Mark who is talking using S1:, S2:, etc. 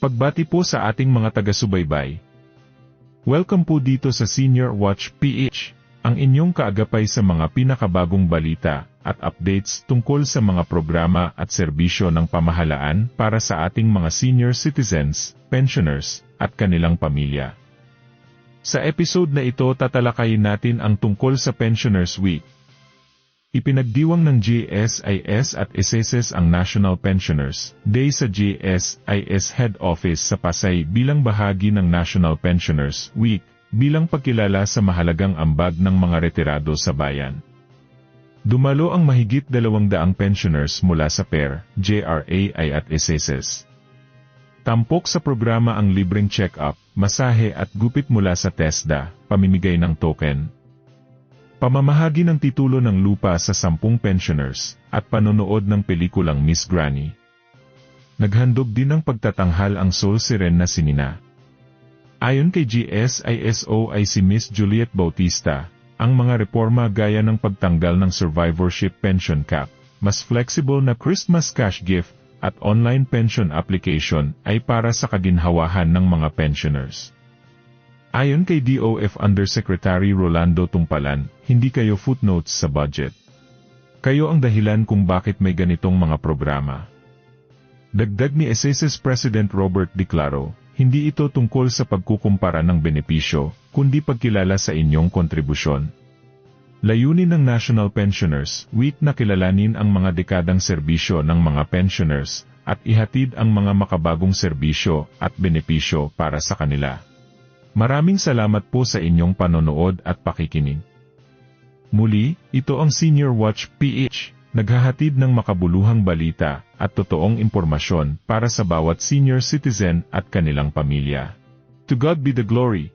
S1: Pagbati po sa ating mga taga-subaybay. Welcome po dito sa Senior Watch PH, ang inyong kaagapay sa mga pinakabagong balita at updates tungkol sa mga programa at serbisyo ng pamahalaan para sa ating mga senior citizens, pensioners, at kanilang pamilya. Sa episode na ito tatalakayin natin ang tungkol sa Pensioners Week. Ipinagdiwang ng GSIS at SSS ang National Pensioners Day sa GSIS Head Office sa Pasay bilang bahagi ng National Pensioners Week, bilang pagkilala sa mahalagang ambag ng mga retirado sa bayan. Dumalo ang mahigit 200 pensioners mula sa PER, JRAI at SSS. Tampok sa programa ang libreng check-up, masahe at gupit mula sa TESDA, pamimigay ng token, pamamahagi ng titulo ng lupa sa 10 pensioners, at panonood ng pelikulang Miss Granny. Naghandog din ng pagtatanghal ang Soul Siren na si Nina. Ayon kay GSISO ay si Miss Juliet Bautista, ang mga reforma gaya ng pagtanggal ng survivorship pension cap, mas flexible na Christmas cash gift, at online pension application ay para sa kaginhawahan ng mga pensioners. Ayon kay DOF Undersecretary Rolando Tungpalan, hindi kayo footnotes sa budget. Kayo ang dahilan kung bakit may ganitong mga programa. Dagdag ni SSS President Robert Declaro, hindi ito tungkol sa pagkukumpara ng benepisyo, kundi pagkilala sa inyong kontribusyon. Layunin ng National Pensioners Week na kilalanin ang mga dekadang serbisyo ng mga pensioners, at ihatid ang mga makabagong serbisyo at benepisyo para sa kanila. Maraming salamat po sa inyong panonood at pakikinig. Muli, ito ang Senior Watch PH, naghahatid ng makabuluhang balita at totoong impormasyon para sa bawat senior citizen at kanilang pamilya. To God be the glory.